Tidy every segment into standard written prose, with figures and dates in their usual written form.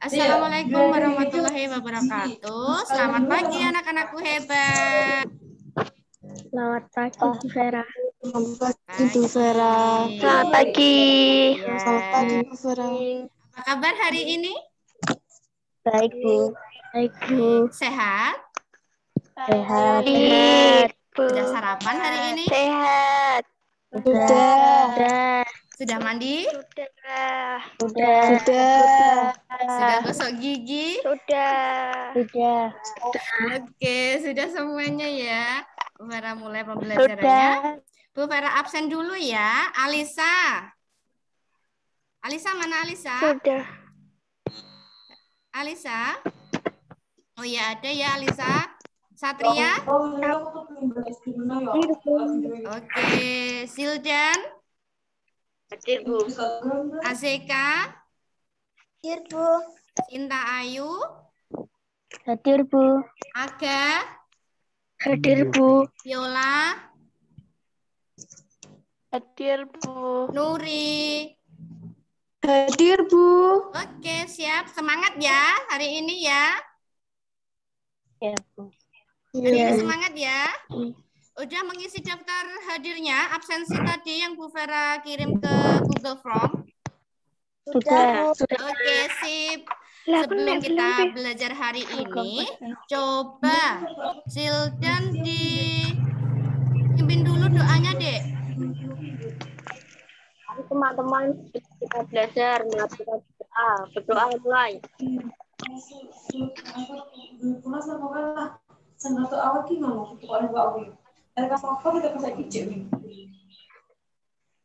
Assalamualaikum warahmatullahi wabarakatuh. Selamat pagi anak-anakku hebat. Selamat pagi, Bu Vera. Selamat pagi, Bu Vera. Selamat pagi. Ya. Selamat pagi, Bu Vera. Apa kabar hari ini? Baik, Bu. Baik, Bu. Sehat? Sehat. Sudah sarapan hari ini? Sehat. Sudah. Sudah mandi? Sudah. Sudah gosok gigi? Sudah. Oke, sudah semuanya ya. Bu Vera mulai pembelajarannya. Bu Vera absen dulu ya. Alisa. Alisa mana Alisa? Sudah. Alisa? Oh ya ada ya Alisa. Satria? Oke, Sildan? Hadir, Bu. Azeka? Hadir, Bu. Cinta Ayu? Hadir, Bu. Aga? Hadir, Bu. Viola? Hadir, Bu. Nuri? Hadir, Bu. Oke, siap. Semangat ya hari ini ya. Ya, Bu. Hari ini semangat ya. Udah mengisi daftar hadirnya, absensi tadi yang Bu Vera kirim ke Google Form? Sudah. Oke, sip. Sebelum kita belajar hari ini, coba Sildan dipimpin dulu doanya, Dek. Teman-teman, kita belajar melakukan berdoa mulai.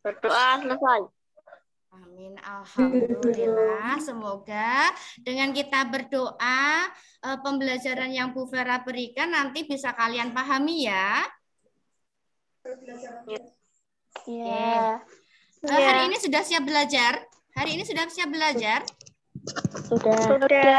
Berdoa selesai. Amin, alhamdulillah. Semoga dengan kita berdoa, pembelajaran yang Bu Vera berikan nanti bisa kalian pahami ya. Iya. Hari ini sudah siap belajar? Hari ini sudah siap belajar? Sudah. Oke.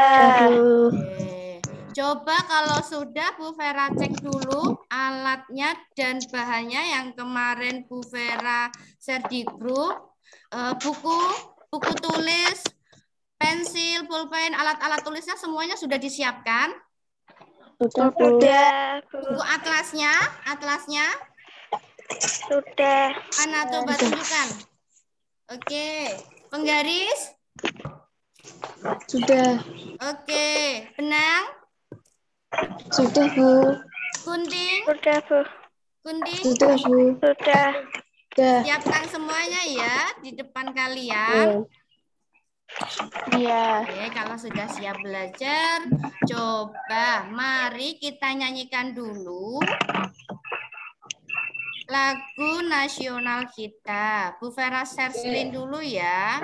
Coba kalau sudah Bu Vera cek dulu alatnya dan bahannya yang kemarin Bu Vera share di grup. Buku tulis, pensil, pulpen, alat-alat tulisnya semuanya sudah disiapkan? Sudah. Buku atlasnya? Sudah. Mana coba tunjukkan? Oke, penggaris? Sudah. Oke, benang? Sudah, Bu. Gunting? Sudah, Bu. Gunting? Sudah, Bu. Sudah. Sudah. Siapkan semuanya ya di depan kalian. Iya. Oke, kalau sudah siap belajar, coba mari kita nyanyikan dulu lagu nasional kita. Bu Vera share screen dulu ya.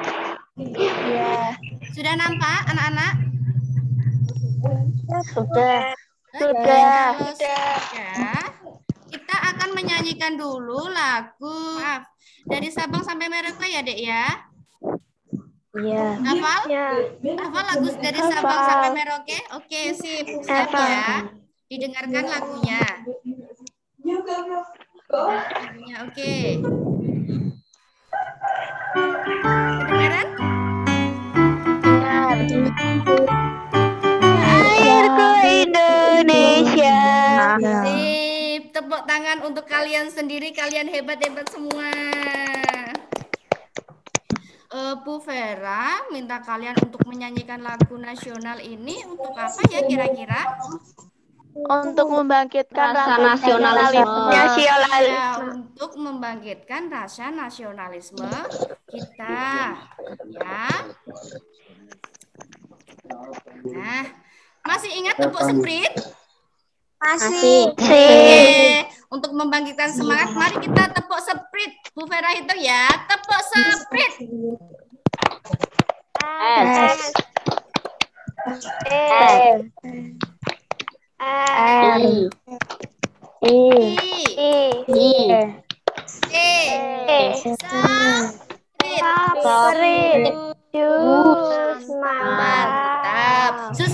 Iya. Sudah nampak anak-anak? Sudah. Oke, kalau sudah, kita akan menyanyikan dulu lagu dari Sabang sampai Merauke ya, Dek ya? Iya. Hafal? Iya. Hafal lagu dari Sabang sampai Merauke? Oke, sip. Siap ya. Didengarkan lagunya. Lagunya oke. Kedengaran? Airku Indonesia. Sip. Tepuk tangan untuk kalian sendiri. Kalian hebat-hebat semua. Bu Vera minta kalian untuk menyanyikan lagu nasional ini untuk apa ya kira-kira? Untuk membangkitkan rasa nasionalisme. Ya, untuk membangkitkan rasa nasionalisme kita. Ya. Nah, masih ingat tepuk sprint? Masih. Oke. Untuk membangkitkan semangat, mari kita tepuk sprint. Bu Vera hitung ya. Tepuk sprint. S.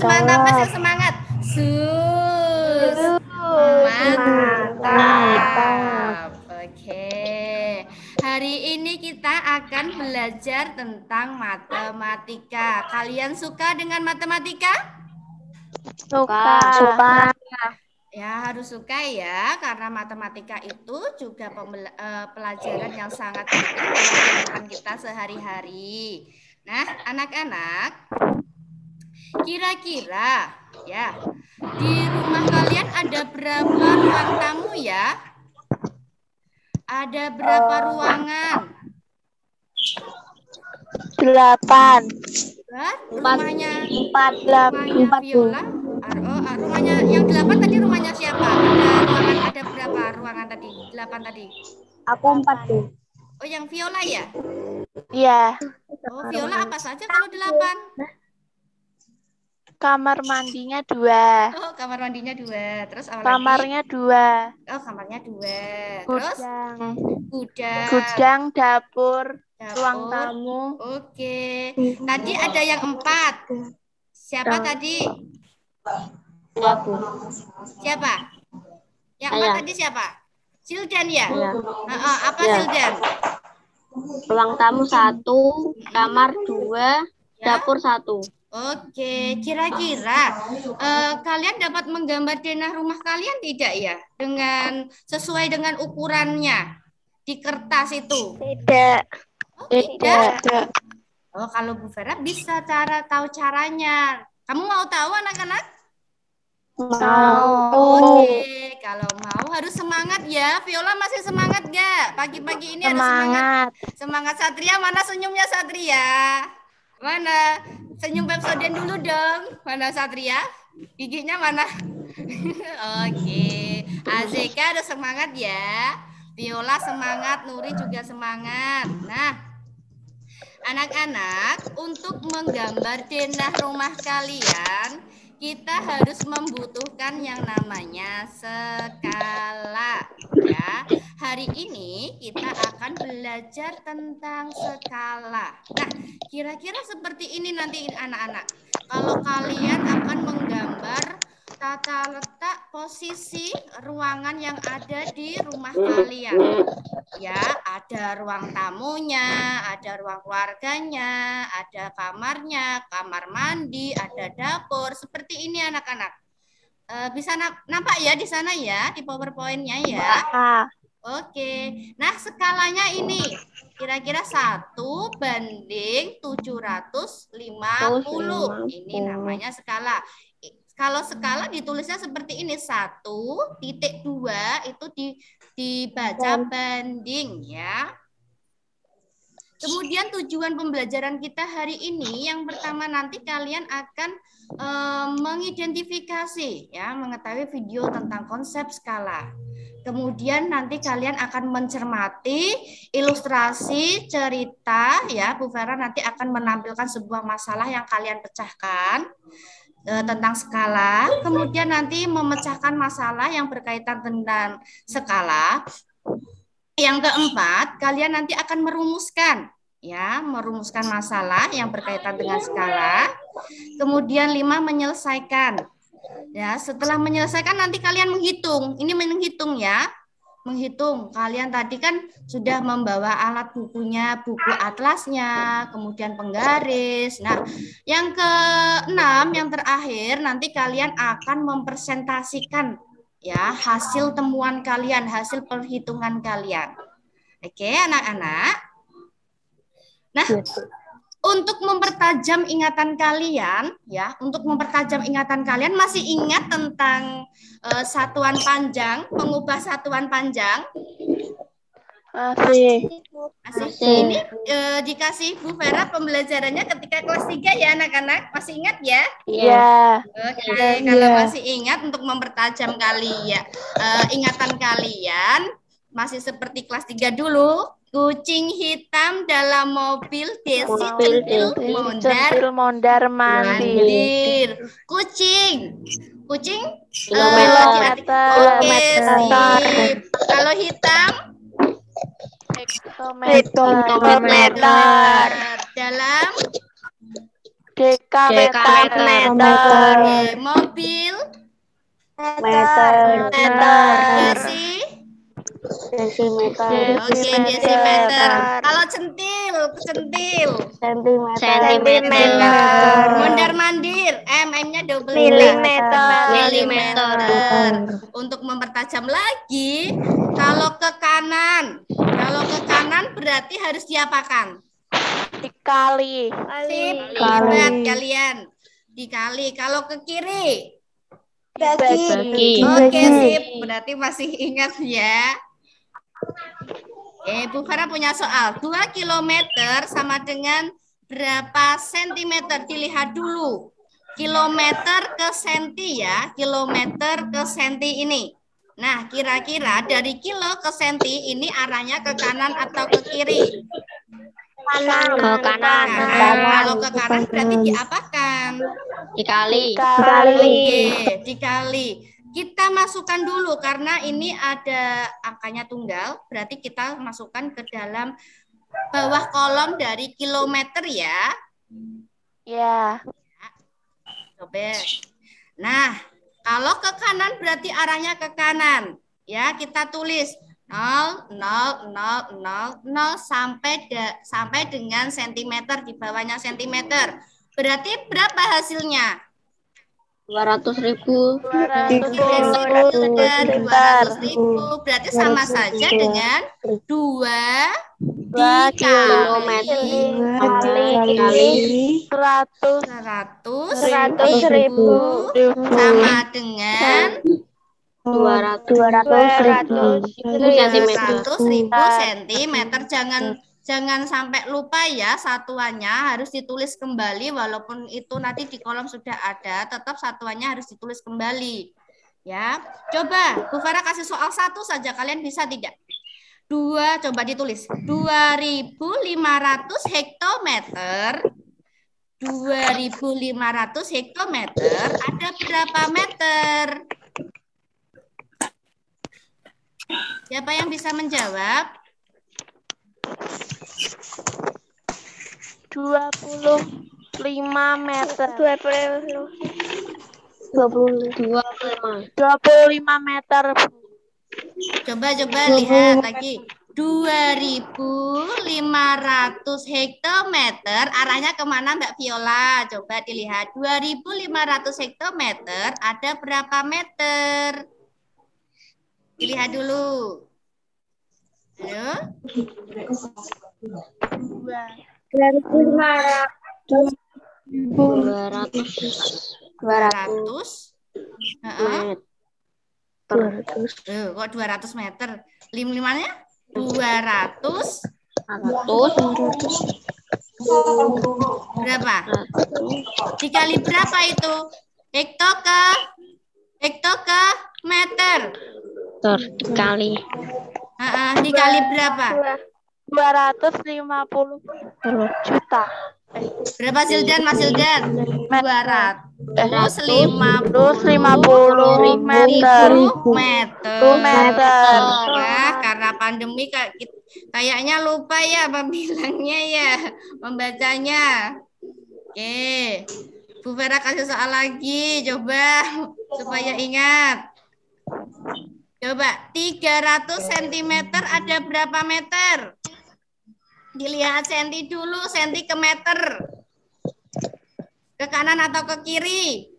Mantap. Semangat. Sus. Mantap. Oke. Hari ini kita akan belajar tentang matematika. Kalian suka dengan matematika? Suka. Ya, harus suka ya, karena matematika itu juga pelajaran yang sangat penting dalam kehidupan kita sehari-hari. Nah, anak-anak, kira-kira ya, di rumah kalian ada berapa ruang tamu ya? Ada berapa ruangan? 8. Rumahnya 4. Viola. Rumahnya yang 8 tadi rumahnya siapa? Ada berapa ruangan tadi? 8 tadi. Aku 4 tuh. Oh, yang Viola ya? Iya. Oh, Viola apa saja kalau 8? Kamar mandinya 2. Oh, kamar mandinya 2. Terus apa lagi? Kamarnya 2. Oh, kamarnya 2. Terus gudang. Gudang, dapur, ruang tamu. Oke. Tadi ada yang 4. Siapa tadi? Aku. Siapa? Yang 4 tadi siapa? Sildan ya? Apa Sildan? Ruang tamu 1, kamar 2, dapur 1. Oke, kira-kira kalian dapat menggambar denah rumah kalian tidak ya? Sesuai dengan ukurannya di kertas itu? Tidak. Oh, tidak. Oh, kalau Bu Vera bisa tahu caranya. Kamu mau tahu anak-anak? Mau. Oke, kalau mau harus semangat ya. Viola masih semangat gak? Pagi-pagi ini harus semangat. Semangat Satria, mana senyumnya Satria? Mana? Senyum Pepsodent dulu dong. Mana Satria? Giginya mana? Oke. Azeka harus semangat ya. Viola semangat, Nuri juga semangat. Nah, anak-anak, untuk menggambar denah rumah kalian, kita harus membutuhkan yang namanya skala. Ya, hari ini kita akan belajar tentang skala. Nah, kira-kira seperti ini nanti anak-anak. Kalau kalian akan menggambar tata letak posisi ruangan yang ada di rumah kalian. Ya, ada ruang tamunya, ada ruang keluarganya, ada kamarnya, kamar mandi, ada dapur. Seperti ini anak-anak. Bisa nampak ya di sana ya, di PowerPoint-nya ya. Oke. Nah, skalanya ini kira-kira 1:750. Ini namanya skala. Kalau skala ditulisnya seperti ini, 1.2 itu dibaca banding ya. Kemudian tujuan pembelajaran kita hari ini yang pertama nanti kalian akan mengidentifikasi ya, mengetahui video tentang konsep skala. Kemudian nanti kalian akan mencermati ilustrasi cerita ya. Bu Vera nanti akan menampilkan sebuah masalah yang kalian pecahkan tentang skala, kemudian nanti memecahkan masalah yang berkaitan dengan skala. Yang keempat, kalian nanti akan merumuskan masalah yang berkaitan dengan skala. Kemudian 5, menyelesaikan. Ya, setelah menyelesaikan nanti kalian menghitung. Ini menghitung ya. Menghitung. Kalian tadi kan sudah membawa alat bukunya, buku atlasnya, kemudian penggaris. Nah, yang ke-6, yang terakhir, nanti kalian akan mempresentasikan ya hasil temuan kalian, hasil perhitungan kalian. Oke, anak-anak. Nah, untuk mempertajam ingatan kalian, masih ingat tentang satuan panjang, mengubah satuan panjang? Masih. Ini dikasih Bu Vera pembelajarannya ketika kelas 3 ya anak-anak, masih ingat ya? Iya. Oke, kalau masih ingat untuk mempertajam ingatan kalian, masih seperti kelas 3 dulu. Kucing hitam dalam mobil, Desi centil mondar mandir. Kucing Kilometer. Oke, sip. Kalau hitam Hektometer. dalam Dekameter. Oke, mobil Meter. Desi? Desimeter. Oke, desimeter. Kalau centil, centil. Sentimeter. Mondar-mandir, M-nya double Milimeter. Untuk mempertajam lagi, kalau ke kanan berarti harus diapakan? Dikali. Sip, hebat kalian. Dikali. Kalau ke kiri? Dibagi. Oke, sip. Berarti masih ingat ya. Bu Farah punya soal. 2 kilometer sama dengan berapa sentimeter? Dilihat dulu. Kilometer ke senti ya. Kilometer ke senti ini. Nah, kira-kira dari kilo ke senti ini arahnya ke kanan atau ke kiri? Ke kanan. Kalau ke kanan berarti diapakan? Dikali. Oke, dikali. Kita masukkan dulu karena ini ada angkanya tunggal, berarti kita masukkan ke dalam bawah kolom dari kilometer ya. Ya. Coba. Nah, kalau ke kanan berarti arahnya ke kanan. Ya, kita tulis 0, 0, 0, 0, 0 sampai dengan sentimeter, di bawahnya sentimeter. Berarti berapa hasilnya? 200.000. 200.000. Berarti sama saja dengan 2 dikali 100.000 sama dengan 200.000 sentimeter. Jangan sampai lupa ya, satuannya harus ditulis kembali, walaupun itu nanti di kolom sudah ada, tetap satuannya harus ditulis kembali. Ya, coba Bu Farah kasih soal satu saja, kalian bisa tidak? Coba ditulis 2.500 hektometer. 2.500 hektometer ada berapa meter? Siapa yang bisa menjawab? 25 meter. 25 meter. Coba lihat lagi. 2.500 hektometer arahnya kemana Mbak Viola? Coba dilihat. 2.500 hektometer ada berapa meter? Dilihat dulu. Ayo. 200. Kok 200 meter? Limanya? 200. Berapa? Dikali berapa itu? Hekto ke meter. Dikali. Dikali berapa? 250 juta. Berapa Sildan, Mas Sildan? 250 meter. Wah, karena pandemi kayaknya lupa ya membilangnya ya, membacanya. Oke, Bu Vera kasih soal lagi, coba supaya ingat. Coba 300 cm ada berapa meter? Dilihat senti dulu, senti ke meter. Ke kanan atau ke kiri?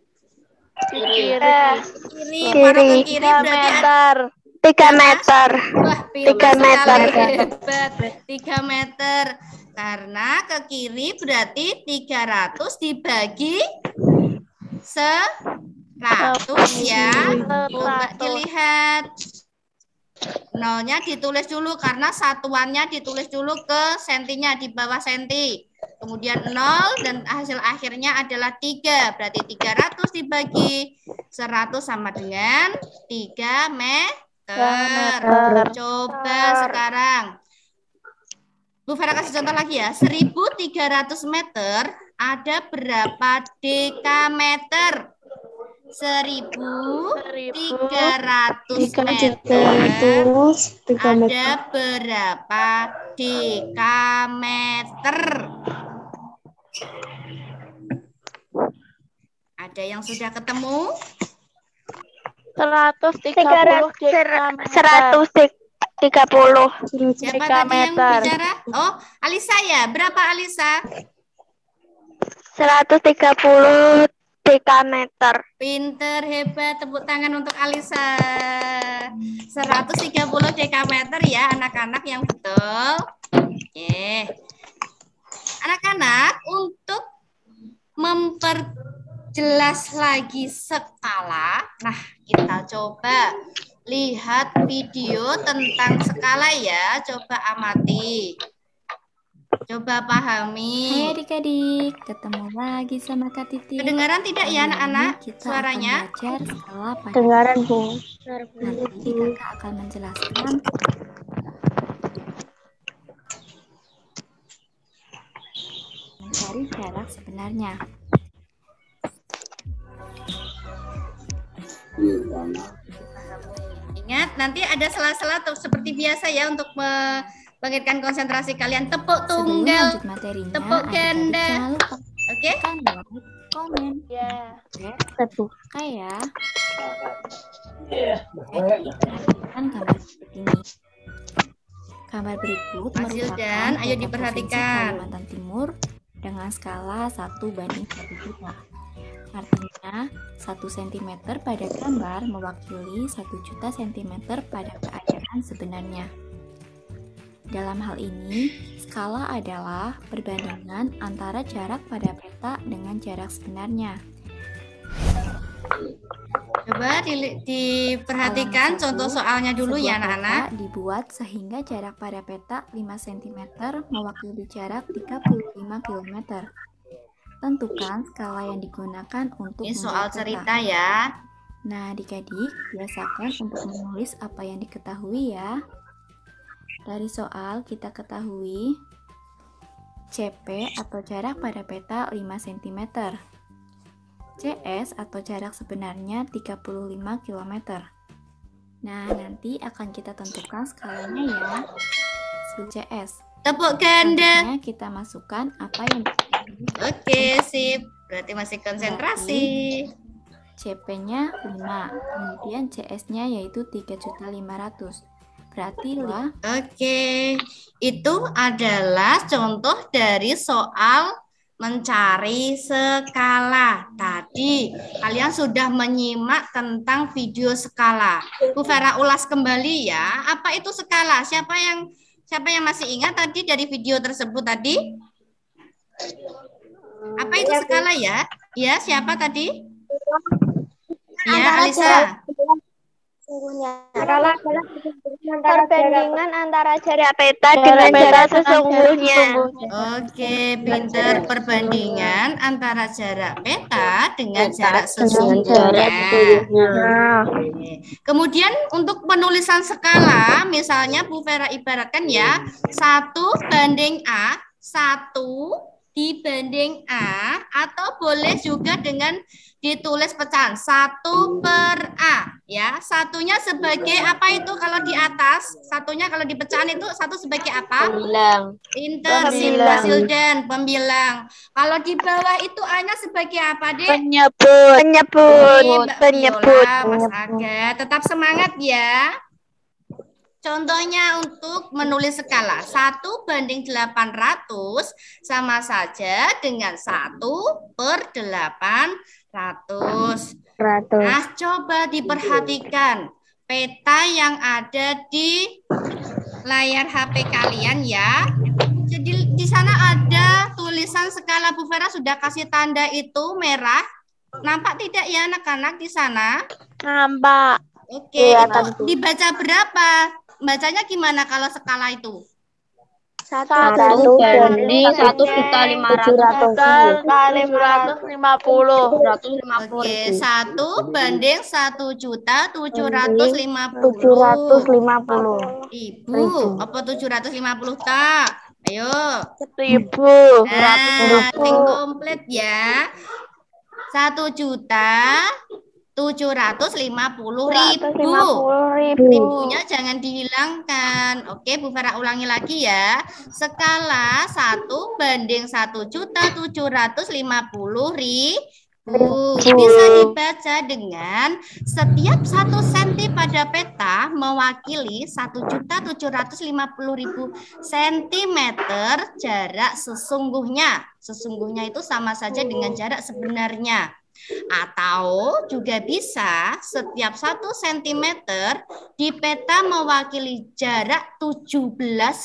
Kiri. Kalau ke kiri berarti meter. 3 meter. Wah, 3 meter. Hebat. 3 meter. Karena ke kiri berarti 300 dibagi 100 ya. Coba dilihat. Nolnya ditulis dulu karena satuannya ditulis dulu ke sentinya di bawah senti. Kemudian 0 dan hasil akhirnya adalah 3. Berarti 300 dibagi 100 sama dengan 3 meter. Coba sekarang. Bu Farah kasih contoh lagi ya. 1.300 meter ada berapa dekameter? 1.300 meter ada berapa dekameter? Ada yang sudah ketemu? 130 Siapa tadi yang bicara? Oh, Alisa ya. Berapa Alisa? 130 dekameter. Pinter, hebat. Tepuk tangan untuk Alisa. 130 dekameter ya anak-anak yang betul. Oke. Anak-anak, untuk memperjelas lagi skala, nah kita coba lihat video tentang skala ya. Coba amati. Coba Hai pahami. adik-adik, ketemu lagi sama Kak Titi. Kedengaran tidak ya Kali anak-anak ini kita suaranya? akan belajar skala pada Dengaran, Bu. nanti kakak akan menjelaskan mencari jarak sebenarnya. Ingat, nanti ada sela-sela seperti biasa ya untuk membangkitkan konsentrasi kalian. Tepuk Sebelum tunggal, lanjut materinya, tepuk adik-adik ganda. jangan lupa Oke? tekan like, komen, Terbuka. ya. Jadi perhatikan gambar berikut ini. Gambar berikut Mas merupakan Hildan, ayo peta diperhatikan. Provinsi Kalimantan Timur dengan skala 1:1 juta. Artinya 1 cm pada gambar mewakili 1 juta cm pada keadaan sebenarnya. Dalam hal ini, skala adalah perbandingan antara jarak pada peta dengan jarak sebenarnya. Coba diperhatikan Halaman contoh 1, soalnya dulu ya sebuah anak-anak. peta dibuat sehingga jarak pada peta 5 cm mewakili jarak 35 km. Tentukan skala yang digunakan untuk Ini soal membuat peta. cerita ya. Nah, adik-adik, biasakan untuk menulis apa yang diketahui ya. Dari soal kita ketahui CP atau jarak pada peta 5 cm. CS atau jarak sebenarnya 35 km. Nah, nanti akan kita tentukan skalanya ya. CS. Tepuk ganda. Selanjutnya kita masukkan apa yang diketahui. Oke, sip. Berarti masih konsentrasi. CP-nya 5, kemudian CS-nya yaitu 3.500.000. Berarti lah. Oke, itu adalah contoh dari soal mencari skala. Tadi kalian sudah menyimak tentang video skala. Bu Vera ulas kembali ya. Apa itu skala? Siapa yang masih ingat tadi dari video tersebut tadi? Apa itu skala ya? Ya, siapa tadi? Ya, Alisa. Perbandingan antara jarak peta dengan jarak sesungguhnya. Oke, pinter. Perbandingan antara jarak peta dengan jarak sesungguhnya. Oke. Kemudian untuk penulisan skala, misalnya Bu Vera ibaratkan ya, 1:A, 1 A, atau boleh juga dengan ditulis pecahan 1/A ya. Satunya sebagai apa itu kalau di atas? Satunya kalau di pecahan itu satu sebagai apa? Pembilang. Pinter, Pembilang. Sildan, pembilang. Kalau di bawah itu A-nya sebagai apa, Dek? Penyebut. Mbak Penyebut. Viola, Mas Aga. Tetap semangat ya. Contohnya untuk menulis skala 1:800 sama saja dengan 1/800. Nah, coba diperhatikan peta yang ada di layar HP kalian ya. Jadi di sana ada tulisan skala. Bu Vera sudah kasih tanda itu merah. Nampak tidak ya anak-anak di sana? Nampak. Oke, Iya, itu tentu. dibaca berapa? Bacanya gimana kalau skala itu? 1:550. Oke, 1:1.750.000. 750. Ibu, apa 750 tak? Ayo. 1.000. Nah, sing komplit ya. 1.750.000. Ribunya jangan dihilangkan. Oke, Bu Farah ulangi lagi ya. Skala 1:1.750.000 Bisa dibaca dengan setiap 1 senti pada peta mewakili 1.750.000 sentimeter jarak sesungguhnya. Sesungguhnya itu sama saja dengan jarak sebenarnya. Atau juga bisa setiap 1 cm di peta mewakili jarak 17,5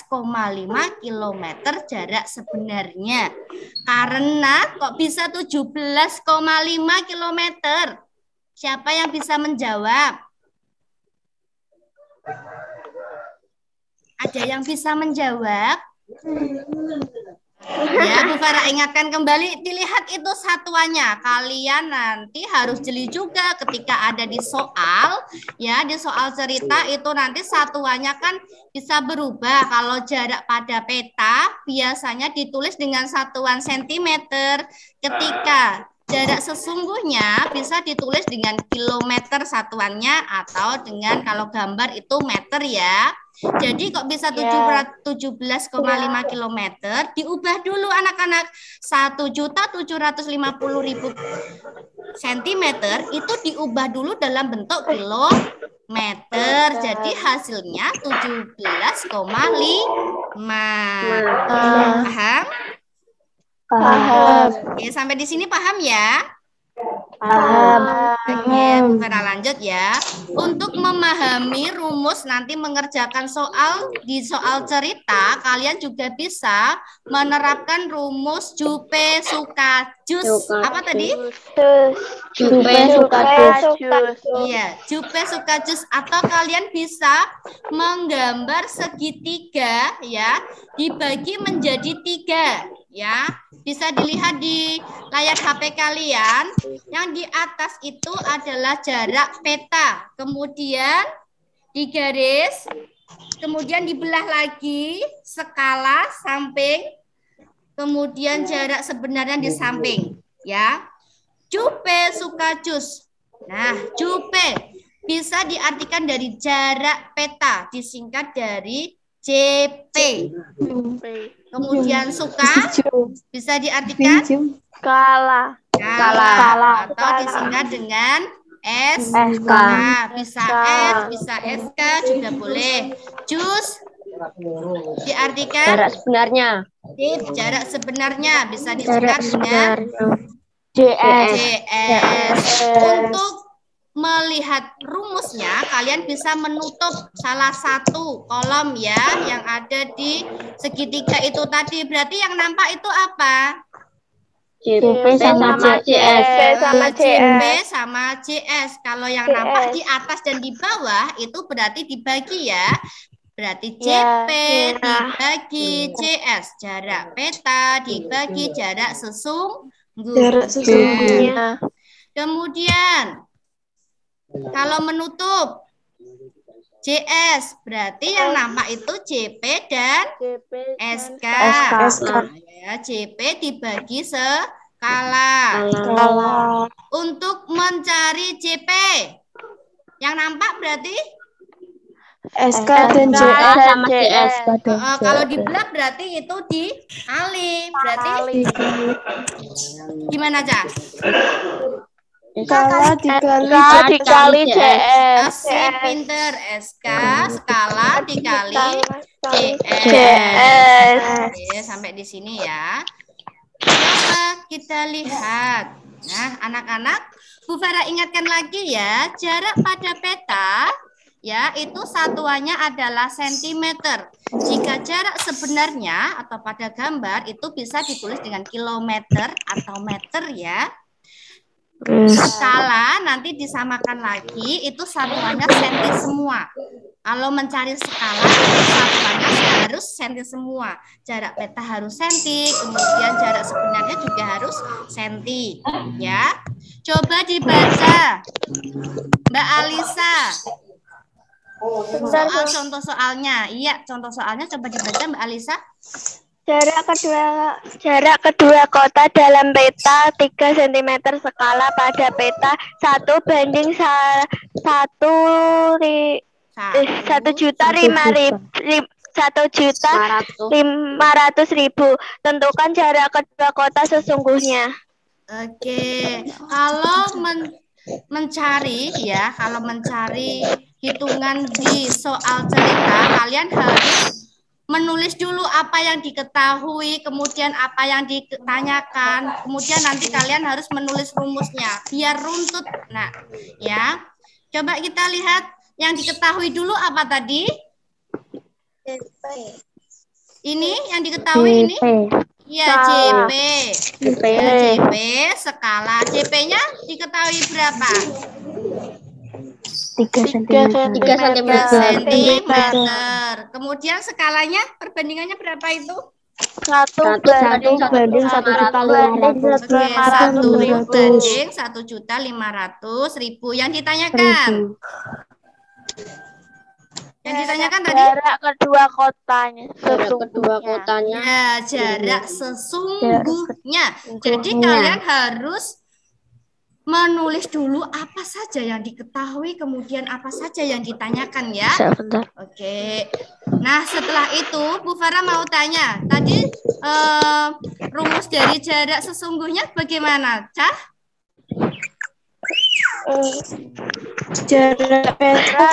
km jarak sebenarnya. Karena kok bisa 17,5 km? Siapa yang bisa menjawab? Ada yang bisa menjawab? Ya, Bu Farah ingatkan kembali, dilihat itu satuannya. Kalian nanti harus jeli juga ketika ada di soal, ya di soal cerita itu nanti satuannya kan bisa berubah. Kalau jarak pada peta biasanya ditulis dengan satuan sentimeter. Ketika jarak sesungguhnya bisa ditulis dengan kilometer satuannya atau dengan kalau gambar itu meter ya. Jadi kok bisa 17,5 km? Diubah dulu anak-anak. 1.750.000 cm itu diubah dulu dalam bentuk kilometer. Jadi hasilnya 17,5. Paham? Paham. Oke, sampai di sini paham ya? Paham. Oke, Bu Vera lanjut ya. Untuk memahami rumus nanti mengerjakan soal di soal cerita, kalian juga bisa menerapkan rumus Jupe suka jus. Apa tadi? Jupe suka jus. Iya, Jupe suka jus. Atau kalian bisa menggambar segitiga ya, dibagi menjadi 3 ya. Bisa dilihat di layar HP kalian. Yang di atas itu adalah jarak peta. Kemudian digaris. Kemudian dibelah lagi. Skala samping. Kemudian jarak sebenarnya di samping. Ya. Jupe suka jus. Nah, Jupe bisa diartikan dari jarak peta. Disingkat dari JP. Kemudian suka bisa diartikan Skala. atau disingkat dengan SK. Bisa S, bisa SK juga boleh. Jus diartikan Jarak sebenarnya. jarak sebenarnya bisa disingkat dengan JS. Untuk melihat rumusnya, kalian bisa menutup salah satu kolom ya yang ada di segitiga itu tadi. Berarti yang nampak itu apa? JP sama JS. JP sama JS. Kalau yang nampak di atas dan di bawah itu berarti dibagi ya. Berarti JP dibagi JS. Jarak peta dibagi jarak sesungguhnya. Kemudian kalau menutup JS, berarti yang nampak itu JP dan SK. Ya, JP dibagi skala. Untuk mencari JP, yang nampak berarti SK dan JS sama JS. kalau dibelah berarti itu dikali. Berarti gimana, Cak? skala dikali JS. Si pinter SK skala dikali JS. Oke, sampai di sini ya. Coba kita lihat. Nah, anak-anak, Bu Farah ingatkan lagi ya, jarak pada peta ya itu satuannya adalah sentimeter. Jika jarak sebenarnya atau pada gambar itu bisa ditulis dengan kilometer atau meter ya. Skala nanti disamakan lagi itu satuannya senti semua. Kalau mencari skala itu satuannya harus senti semua. Jarak peta harus senti, kemudian jarak sebenarnya juga harus senti. Ya, coba dibaca, Mbak Alisa. Soal contoh soalnya, iya contoh soalnya coba dibaca Mbak Alisa. Jarak kedua kota dalam peta 3 cm skala pada peta 1.500.000. Tentukan jarak kedua kota sesungguhnya. Oke, kalau mencari ya, kalau mencari hitungan di soal cerita, kalian harus menulis dulu apa yang diketahui, kemudian apa yang ditanyakan, kemudian nanti kalian harus menulis rumusnya biar runtut. Nah, ya. Coba kita lihat yang diketahui dulu apa tadi? Ini yang diketahui ini? Ya, JP. Ya, JP skala. JP-nya diketahui berapa? 3 cm. 3 cm. Kemudian skalanya perbandingannya berapa itu? 1 banding 1.500.000. Oke, 1 banding 1.500.000. Yang ditanyakan? Yang ditanyakan tadi? Jarak kedua kotanya. Ya, jarak sesungguhnya. Jadi kalian harus menulis dulu apa saja yang diketahui, kemudian apa saja yang ditanyakan ya. Oke. Nah, setelah itu Bu Farah mau tanya, tadi rumus dari jarak sesungguhnya bagaimana, Cah? Jarak peta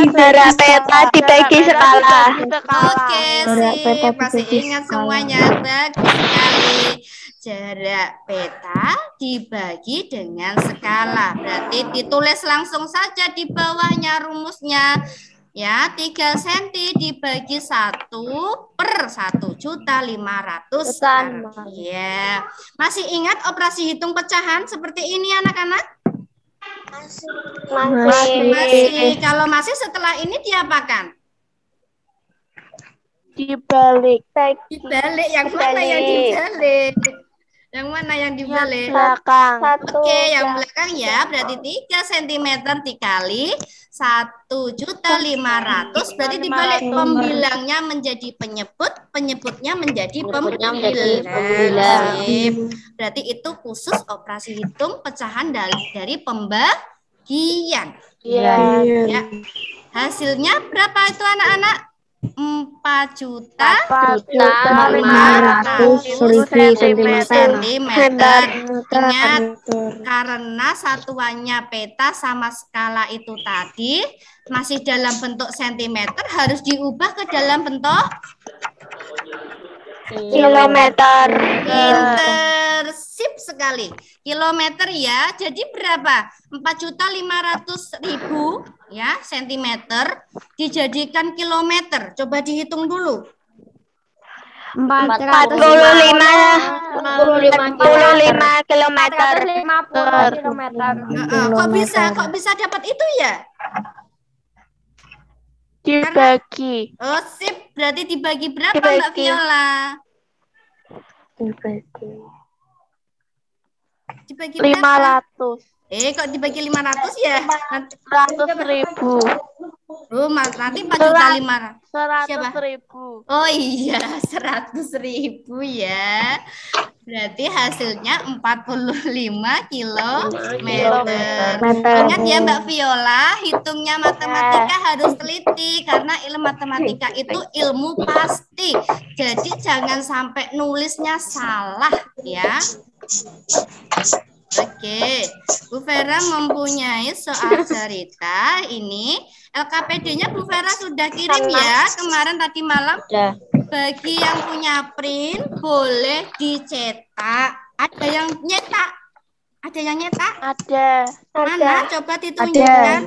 dibagi skala. Oke, sip. Masih ingat semuanya. Bagus sekali. Jarak peta dibagi dengan skala. Berarti ditulis langsung saja di bawahnya rumusnya. Ya, 3 cm dibagi 1/1.500.000. Ya. Masih ingat operasi hitung pecahan seperti ini anak-anak? Masih. Kalau masih setelah ini diapakan? Dibalik. Dibalik. Yang mana yang dibalik? Yang mana yang dibalik? Belakang. Oke, yang belakang ya. Berarti 3 cm dikali 1.500.000. Berarti dibalik pembilangnya menjadi penyebut, penyebutnya menjadi pembilang. Berarti itu khusus operasi hitung pecahan dari pembagian. Iya. Ya. Hasilnya berapa itu anak-anak? 4.500.000 cm. Ingat, karena satuannya peta sama skala itu tadi masih dalam bentuk sentimeter, harus diubah ke dalam bentuk Kilometer. Pinter, sip sekali. Kilometer ya. Jadi berapa? 4.500.000 ya sentimeter dijadikan kilometer. Coba dihitung dulu. 45 kilometer. Kok bisa dapat itu ya? Dibagi. Oh, sip. Berarti dibagi berapa, Mbak Viola? Dibagi berapa? 500. Kok dibagi 500 ya? 100.000. Oh, nanti 4.500.000. 100.000. Oh iya, 100.000 ya. Berarti hasilnya 45 kilometer. Ingat ya Mbak Viola, hitungnya matematika harus teliti karena ilmu matematika itu ilmu pasti. Jadi jangan sampai nulisnya salah ya. Oke, Bu Vera mempunyai soal cerita ini. LKPD-nya Bu Vera sudah kirim ya kemarin tadi malam. Bagi yang punya print boleh dicetak. Ada yang nyetak? Ada yang nyetak? Ada. Mana? Coba ditunjukkan.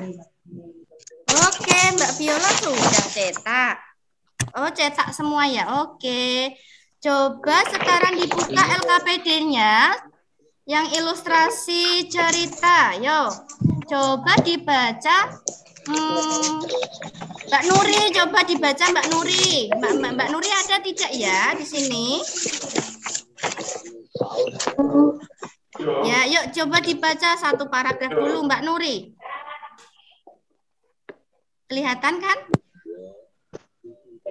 Oke, Mbak Viola sudah cetak. Oh, cetak semua ya. Oke. Coba sekarang dibuka LKPD-nya. Yang ilustrasi cerita. Yo. Coba dibaca. Mbak Nuri, coba dibaca Mbak Nuri. Mbak Nuri ada tidak ya di sini? Ya, yuk coba dibaca satu paragraf dulu Mbak Nuri. Kelihatan kan?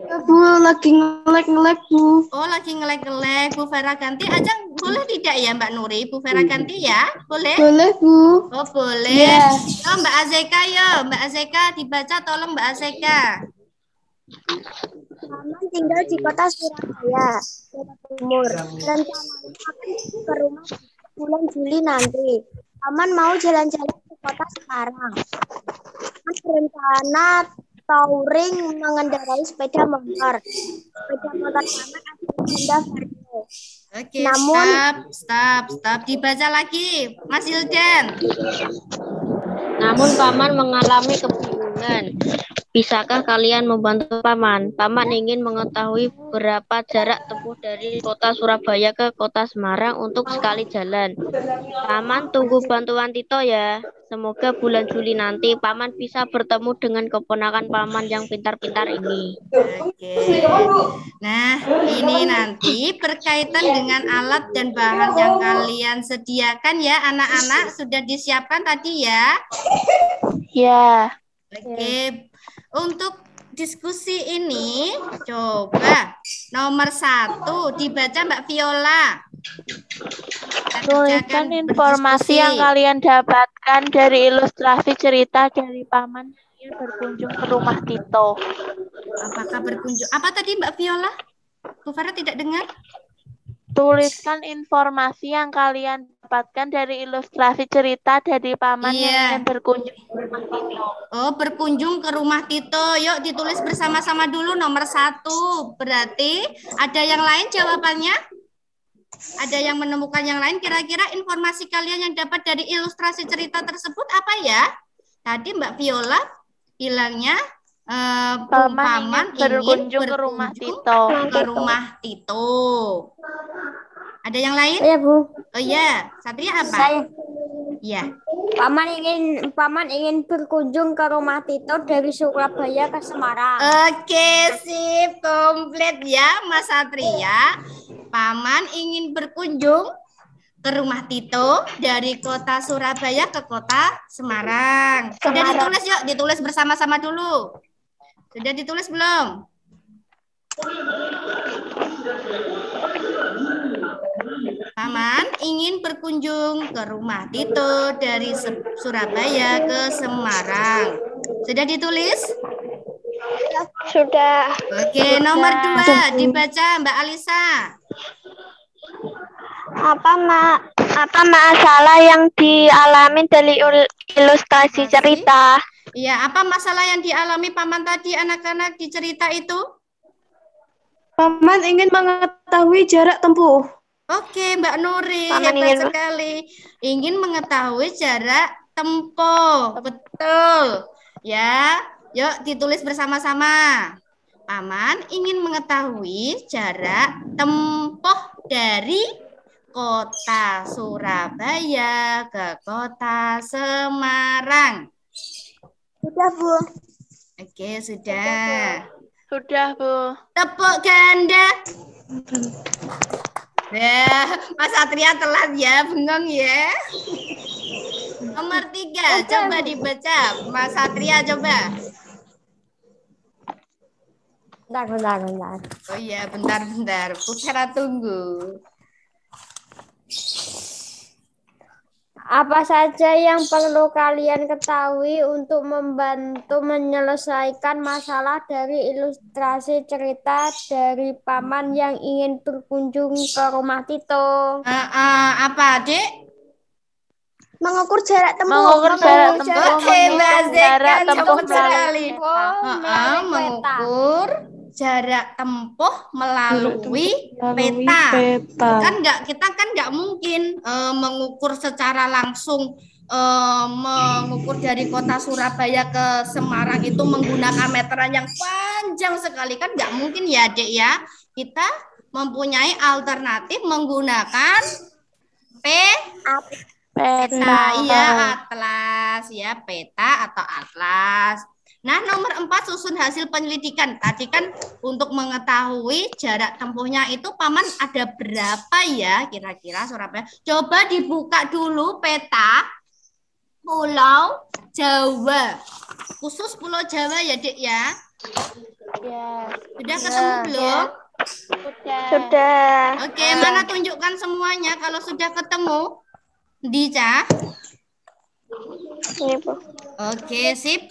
Bu, lagi ngelek Bu. Oh, lagi ngelek-ngelek. Bu Vera ganti aja boleh tidak ya Mbak Nuri? Bu Vera ganti ya? Boleh? Boleh Bu. Oh, boleh. Oh, Mbak Azeka ya. Mbak Azeka dibaca tolong Mbak Azeka. Maman tinggal di kota Surabaya, Jawa Timur. Rencananya akan ke rumah bulan Juli nanti. Paman mau jalan-jalan ke kota Semarang. Paman berencana touring mengendarai sepeda motor. Sepeda motor paman adalah Honda Vario. Oke, Namun- stop. Dibaca lagi, Mas Hildan. Namun paman mengalami kebingungan. Bisakah kalian membantu paman? Paman ingin mengetahui berapa jarak tempuh dari kota Surabaya ke kota Semarang untuk sekali jalan. Paman tunggu bantuan Tito ya. Semoga bulan Juli nanti paman bisa bertemu dengan keponakan paman yang pintar-pintar ini. Oke. Nah, ini nanti berkaitan dengan alat dan bahan yang kalian sediakan ya, anak-anak. Sudah disiapkan tadi ya? Ya. Oke. Untuk diskusi ini, coba nomor 1 dibaca Mbak Viola. Kita Tuliskan kerjakan informasi berdiskusi. yang kalian dapatkan dari ilustrasi cerita dari paman ingin berkunjung ke rumah Tito. Apakah berkunjung? Apa tadi Mbak Viola? Bu Farah tidak dengar? Tuliskan informasi yang kalian dapatkan dari ilustrasi cerita dari paman yang Iya. ingin berkunjung ke rumah Tito. Oh, berkunjung ke rumah Tito. Yuk ditulis bersama-sama dulu nomor 1. Berarti ada yang lain jawabannya? Ada yang menemukan yang lain? Kira-kira informasi kalian yang dapat dari ilustrasi cerita tersebut apa ya? Tadi Mbak Viola bilangnya Paman ingin berkunjung ke rumah Tito. Ke rumah Tito. Ada yang lain? Iya, Bu. Oh iya, Satria apa? Saya Iya. Paman ingin berkunjung ke rumah Tito dari Surabaya ke Semarang. Oke, sip, komplit ya Mas Satria. Paman ingin berkunjung ke rumah Tito dari kota Surabaya ke kota Semarang. Sudah ditulis yuk, ditulis bersama-sama dulu. Sudah ditulis belum? Paman ingin berkunjung ke rumah Tito dari Surabaya ke Semarang. Sudah ditulis? Sudah. Oke, nomor 2 dibaca Mbak Alisa. Apa masalah yang dialami dari ilustrasi cerita? Iya, apa masalah yang dialami paman tadi anak-anak di cerita itu? Paman ingin mengetahui jarak tempuh. Oke, Mbak Nuri, Paman hebat ingin sekali. Ingin mengetahui jarak tempuh. Betul. Ya, yuk ditulis bersama-sama. Paman ingin mengetahui jarak tempuh dari kota Surabaya ke kota Semarang. Sudah, Bu. Oke, sudah. Sudah, Bu. Tepuk ganda. Ya, Mas Satria telat ya, bengong ya. Nomor 3, coba dibaca. Mas Satria coba. Bentar. Oh iya, bentar. Putera tunggu. Apa saja yang perlu kalian ketahui untuk membantu menyelesaikan masalah dari ilustrasi cerita dari paman yang ingin berkunjung ke rumah Tito? Apa, Dek? Mengukur jarak tempuh. Mengukur jarak tempuh, Oke, Mbak menghitung jarak Zekan, tempuh cepat sekali. melalui Mengukur jarak tempuh melalui peta. Kita kan nggak mungkin mengukur secara langsung mengukur dari kota Surabaya ke Semarang itu menggunakan meteran yang panjang sekali, kan nggak mungkin ya, Dek ya. Kita mempunyai alternatif menggunakan peta, iya, atlas ya, peta atau atlas. Nah, nomor 4 susun hasil penyelidikan. Tadi kan untuk mengetahui jarak tempuhnya itu paman ada berapa ya kira-kira Surabaya. Coba dibuka dulu peta Pulau Jawa. Khusus Pulau Jawa ya, Dek ya. Ya. Sudah ketemu belum? Sudah. Oke, mana tunjukkan semuanya kalau sudah ketemu. Dica. Ini, Bu. Oke, sip.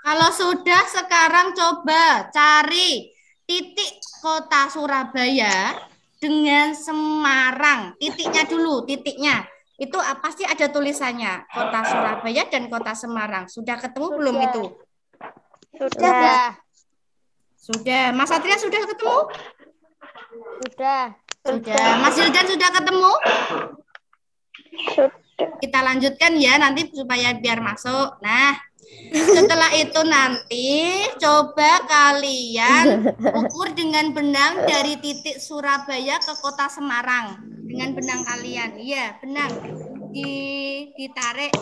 Kalau sudah, sekarang coba cari titik kota Surabaya dengan Semarang. Titiknya dulu, titiknya. itu pasti ada tulisannya. Kota Surabaya dan Kota Semarang. Sudah ketemu belum itu? Sudah. Sudah. Mas Satria sudah ketemu? Sudah. Sudah. Mas Hildan sudah ketemu? Kita lanjutkan ya nanti supaya biar masuk. Nah, setelah itu nanti coba kalian ukur dengan benang dari titik Surabaya ke Kota Semarang. Dengan benang kalian. Iya, benang. Ditarik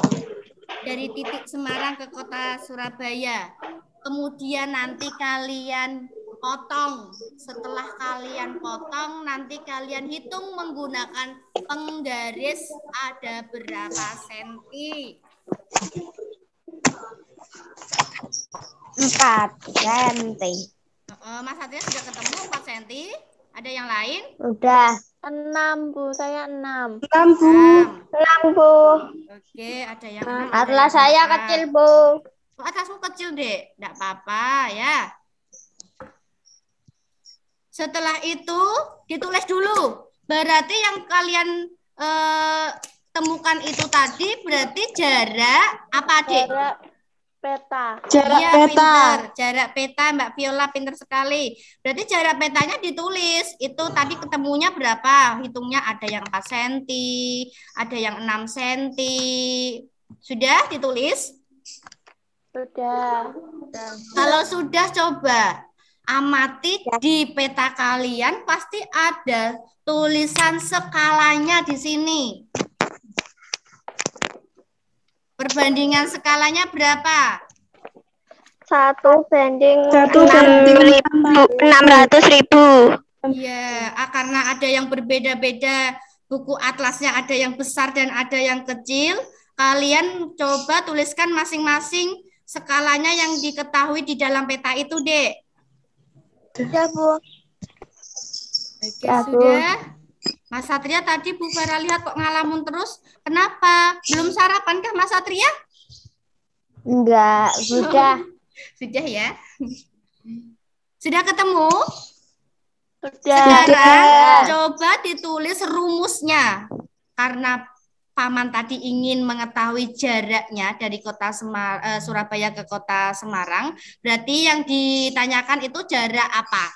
dari titik Semarang ke Kota Surabaya. Kemudian nanti kalian potong. Setelah kalian potong, nanti kalian hitung menggunakan penggaris ada berapa senti. 4 senti. Mas Satria sudah ketemu 4 senti. Ada yang lain? Udah. 6, Bu. Saya 6. 6, Bu. 6, Bu. Oke, ada yang 6. Atlas saya kecil, Bu. Oh, atlasmu kecil, Dek. Enggak apa-apa ya. Setelah itu ditulis dulu. Berarti yang kalian temukan itu tadi berarti jarak apa, Dek? Jarak peta. Jarak Iya, peta. pinter. Jarak peta, Mbak Viola pinter sekali. Berarti jarak petanya ditulis. Itu tadi ketemunya berapa? Hitungnya ada yang 4 cm, ada yang 6 cm. Sudah ditulis? Sudah. Kalau sudah, coba amati di peta kalian pasti ada tulisan skalanya di sini. Perbandingan skalanya berapa? 1 banding 600.000. Iya, karena ada yang berbeda-beda. Buku atlasnya ada yang besar dan ada yang kecil. Kalian coba tuliskan masing-masing skalanya yang diketahui di dalam peta itu, Dek. Sudah, Bu. Oke, sudah. Mas Satria tadi Bu Vera lihat kok ngalamun terus. Kenapa? Belum sarapan kah Mas Satria? Enggak, sudah. Sudah ya. Sudah ketemu? Sudah. Sekarang coba ditulis rumusnya. Karena Paman tadi ingin mengetahui jaraknya dari kota Surabaya ke kota Semarang. Berarti yang ditanyakan itu jarak apa?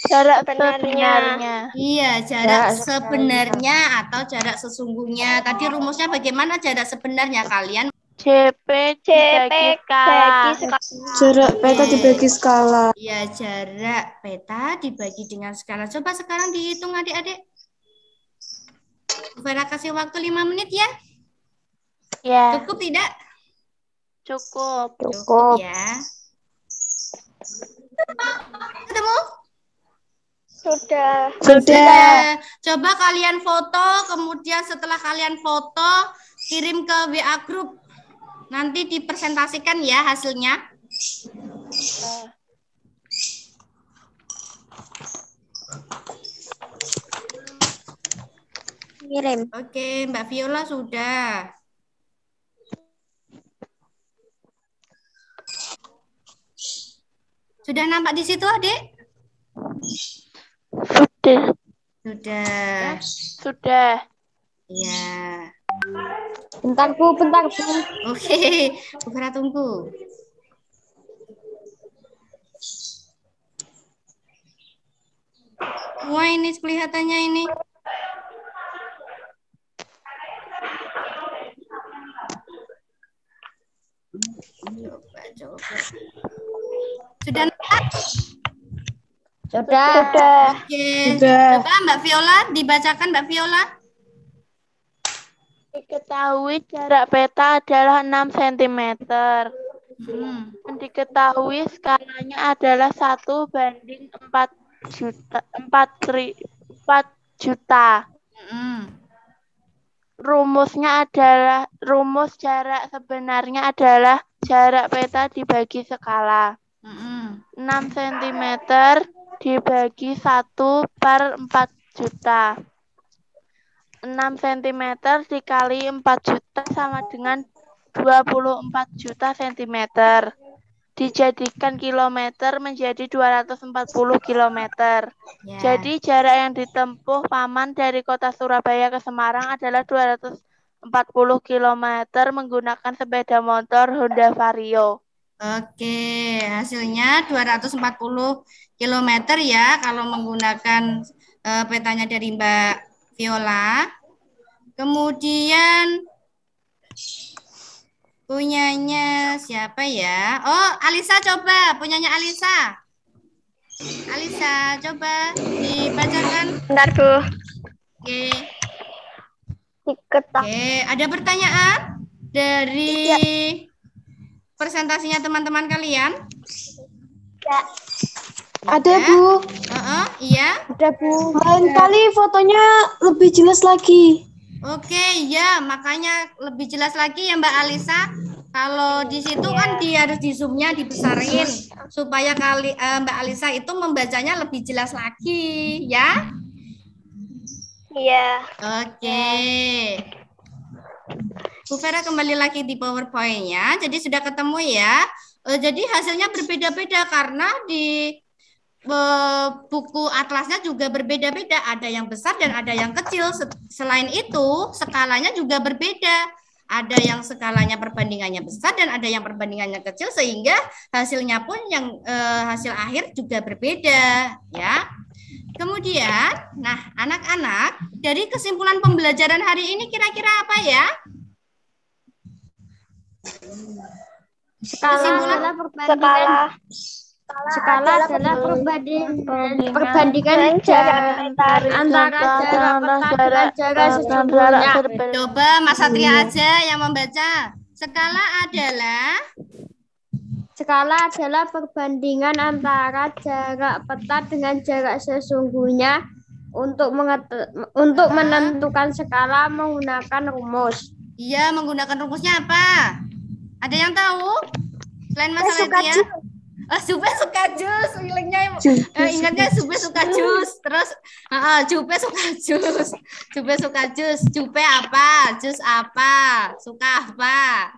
Jarak sebenarnya. Iya, jarak sebenarnya atau jarak sesungguhnya. Tadi rumusnya bagaimana jarak sebenarnya kalian? JP dibagi skala. Jarak peta dibagi skala. Iya, jarak peta dibagi dengan skala. Coba sekarang dihitung adik-adik. Vera kasih waktu 5 menit ya. Ya, Cukup tidak? cukup. Cukup ya. Ketemu? Sudah. Sudah. Coba kalian foto, kemudian setelah kalian foto, kirim ke WA Group. Nanti dipresentasikan ya hasilnya. Kirim. Oke, Mbak Viola sudah. Sudah nampak di situ, Adik? Sudah. Sudah. Sudah. Ya. Bentar, Bu. Oke, Bu Vera tunggu. Wah, ini kelihatannya ini. Coba. Sudah nampak? Sudah. Oke. Sudah. Coba Mbak Viola, dibacakan Mbak Viola. Diketahui jarak peta adalah 6 cm. Dan diketahui skalanya adalah 1 banding 4 juta. Rumus jarak sebenarnya adalah jarak peta dibagi skala. 6 cm dibagi 1/4 juta. 6 cm dikali 4 juta sama dengan 24 juta cm. dijadikan kilometer menjadi 240 kilometer. Ya. Jadi jarak yang ditempuh Paman dari kota Surabaya ke Semarang adalah 240 kilometer menggunakan sepeda motor Honda Vario. Oke, hasilnya 240 kilometer ya kalau menggunakan petanya dari Mbak Viola. Kemudian punyanya siapa ya? Oh, Alisa coba, punyanya Alisa. Alisa, coba dibacakan. Bentar, Bu. Oke. Diketak. Oke, ada pertanyaan dari presentasinya teman-teman kalian? Ya. Ada, Bu. Iya. Ada, Bu. Lain kali fotonya lebih jelas lagi. Oke, ya, makanya lebih jelas lagi ya Mbak Alisa. Kalau di situ kan dia harus di zoom-nya dibesarin supaya Mbak Alisa itu membacanya lebih jelas lagi, ya? Iya. Oke. Bu Vera kembali lagi di PowerPoint-nya. Jadi sudah ketemu ya. Jadi hasilnya berbeda-beda karena di buku atlasnya juga berbeda-beda. Ada yang besar dan ada yang kecil. Selain itu, skalanya juga berbeda. Ada yang skalanya perbandingannya besar dan ada yang perbandingannya kecil sehingga hasilnya pun yang hasil akhir juga berbeda, ya. Kemudian, nah anak-anak dari kesimpulan pembelajaran hari ini kira-kira apa ya? Skala adalah perbandingan jarak antara jarak peta dengan jarak sesungguhnya. Coba Mas Satria aja yang membaca. Skala adalah perbandingan antara jarak peta dengan jarak sesungguhnya untuk menentukan skala menggunakan rumus. Iya, menggunakan rumusnya apa? Ada yang tahu? Selain Mas Satria? Jupe suka jus, ingatnya Jupe suka jus. Terus Jupe suka jus. Jupe suka jus. Jupe apa? Jus apa? Suka apa?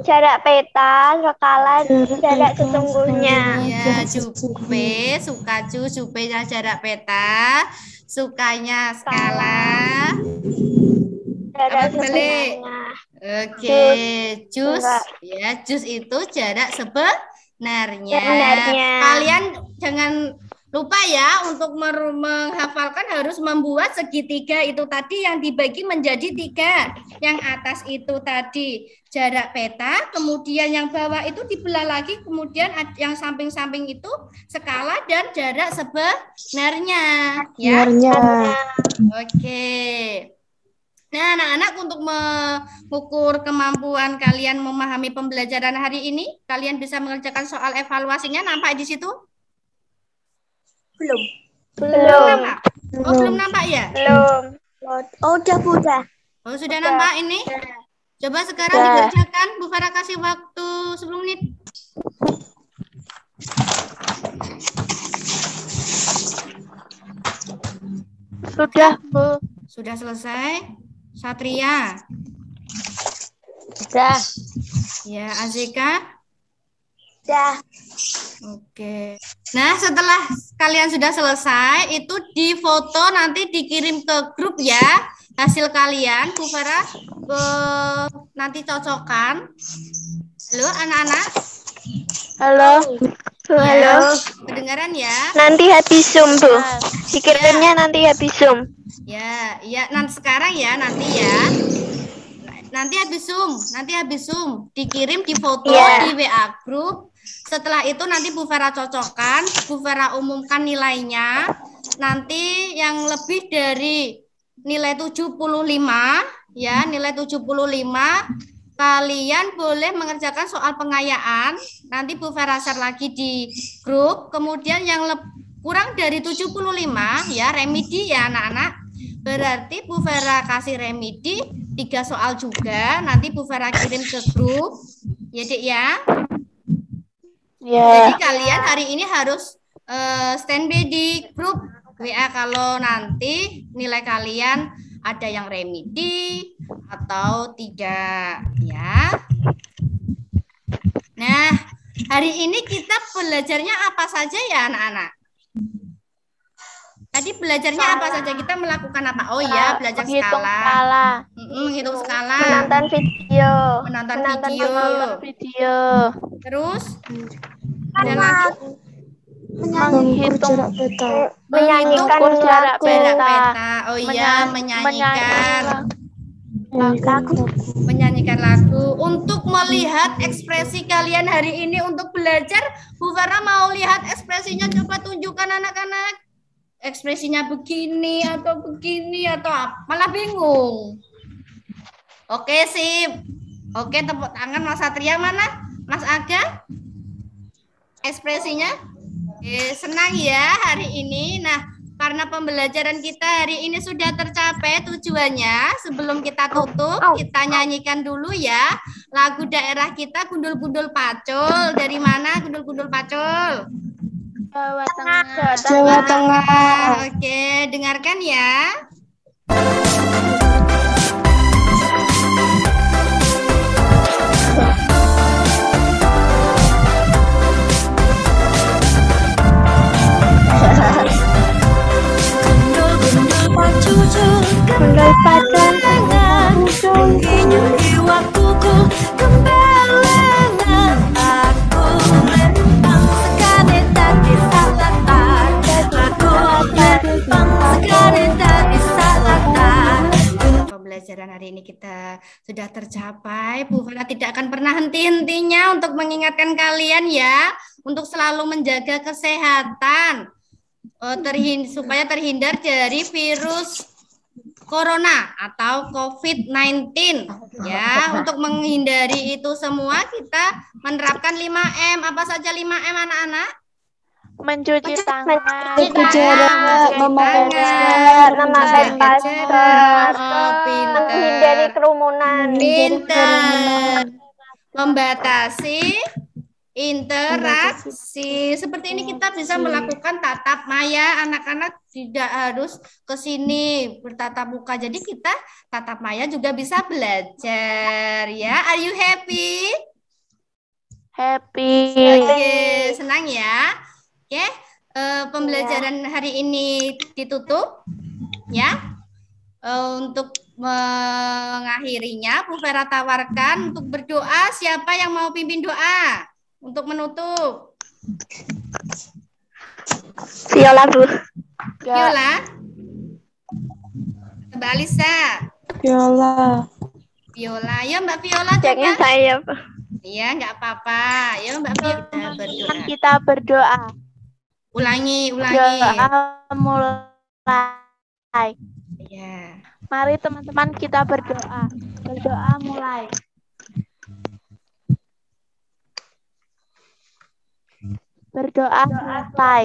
Jarak peta, skala, jarak sesungguhnya. Ya, Jupe suka jus, Jupe jarak peta, sukanya skala. Jarak sesungguhnya. Oke, jus ya, jus itu jarak sebenarnya. Kalian jangan lupa ya untuk menghafalkan harus membuat segitiga itu tadi yang dibagi menjadi 3. Yang atas itu tadi jarak peta, kemudian yang bawah itu dibelah lagi, kemudian yang samping-samping itu skala dan jarak sebenarnya. Ya. Oke. Nah, anak-anak untuk mengukur kemampuan kalian memahami pembelajaran hari ini, kalian bisa mengerjakan soal evaluasinya nampak di situ? Belum. Nampak? Oh, belum nampak ya? Belum. Oh, udah. Oh, sudah nampak ini? Coba sekarang dikerjakan. Bu Farah kasih waktu 10 menit. Sudah, Bu. Sudah selesai? Satria? Sudah. Ya, Azeka? Sudah. Oke. Nah, setelah kalian sudah selesai, itu difoto nanti dikirim ke grup ya. Hasil kalian, Bu Farah, nanti cocokkan. Halo, anak-anak? Halo. Halo. Kedengaran ya? Nanti habis Zoom, Bu. Dikirimnya nanti habis Zoom. Ya, nanti sekarang ya, nanti ya. Nanti habis Zoom, dikirim di foto di WA grup. Setelah itu nanti Bu Vera cocokkan, Bu Vera umumkan nilainya. Nanti yang lebih dari nilai 75 ya, nilai 75 kalian boleh mengerjakan soal pengayaan. Nanti Bu Vera share lagi di grup. Kemudian yang kurang dari 75 ya, remedi ya anak-anak. Berarti Bu Vera kasih remedi 3 soal juga. Nanti Bu Vera kirim ke grup. Ya, Dek ya. Jadi kalian hari ini harus standby di grup WA kalau nanti nilai kalian ada yang remedi atau tidak ya. Hari ini kita belajarnya apa saja ya anak-anak? Tadi belajarnya apa saja? Kita melakukan apa? Oh ya, belajar Menghitung skala. skala. Menghitung skala. Menonton video. Menonton Menonton video. video. Terus ada lagi Menghitung Menyanyikan ukur jarak lagu. peta. Oh iya, menyanyikan. Lagu. Menyanyikan lagu. Untuk melihat ekspresi kalian hari ini untuk belajar, Bu Farah mau lihat ekspresinya, coba tunjukkan anak-anak. Ekspresinya begini atau apa? Malah bingung. Oke, sip. Oke, tepuk tangan Mas Satria mana? Mas Aga? Ekspresinya? Senang ya hari ini. Nah, karena pembelajaran kita hari ini sudah tercapai tujuannya, sebelum kita tutup, kita nyanyikan dulu ya lagu daerah kita, Gundul-Gundul Pacul. Dari mana Gundul-Gundul Pacul? Jawa Tengah. Jawa Tengah. Oke, dengarkan ya. Gundul Pacul. Nyuki waktuku kembelengan aku lempang sekali tadi salatan aku lempang sekali tadi salatan. Pembelajaran hari ini kita sudah tercapai. Bu Farah tidak akan pernah henti-hentinya untuk mengingatkan kalian ya, untuk selalu menjaga kesehatan supaya terhindar dari virus Corona atau COVID-19 ya. Untuk menghindari itu semua kita menerapkan 5M. Apa saja 5M anak-anak? Mencuci tangan. Jaga jarak, memakai masker, Memakai masker. Pintar. Menghindari kerumunan. Pintar. Membatasi interaksi. Seperti ini kita bisa melakukan tatap maya. Anak-anak tidak harus ke sini bertatap muka. Jadi kita tatap maya juga bisa belajar ya. Are you happy? Happy. Oke, senang ya. Oke, pembelajaran hari ini ditutup ya. Untuk mengakhirinya, Bu Vera tawarkan untuk berdoa. Siapa yang mau pimpin doa untuk menutup? Viola, Bu. Viola? Mbak Alisa? Viola. Viola, ya Mbak Viola Ceknya coba. saya, Bu. Iya, nggak apa-apa. Ya Mbak Viola berdoa. Kita berdoa. Ulangi. Doa mulai. Ya. Mari teman-teman kita berdoa. Berdoa mulai. Berdoa selesai.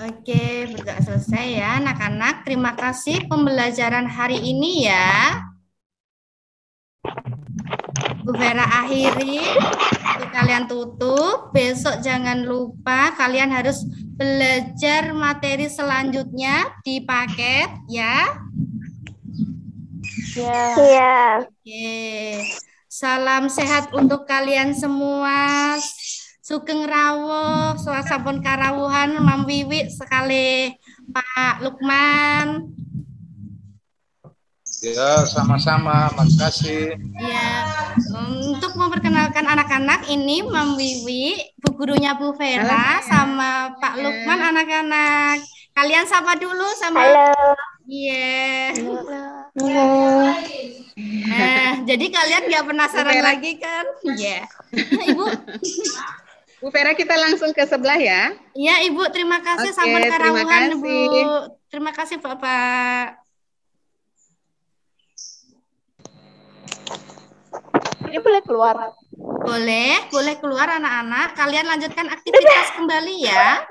Oke, berdoa selesai ya anak-anak. Terima kasih pembelajaran hari ini ya. Bu Vera akhiri, untuk kalian tutup. Besok jangan lupa kalian harus belajar materi selanjutnya di paket ya. Iya. Oke. Salam sehat untuk kalian semua. Sugeng rawuh, sampun karawuhan Mam Wiwi sekali Pak Lukman. Ya, sama-sama. Makasih. Ya, untuk memperkenalkan anak-anak ini Mam Wiwi, bu gurunya Bu Vera sama Pak Lukman anak-anak. Kalian sapa dulu sama. Halo. Iya. Halo. Nah, jadi kalian nggak penasaran lagi kan? Iya. Ibu. Bu Vera, kita langsung ke sebelah ya. Iya, Ibu. Terima kasih Oke, sampun terima karawuhan, kasih. Bu. Terima kasih, Bapak. Ini boleh keluar. Boleh keluar anak-anak. Kalian lanjutkan aktivitas kembali ya.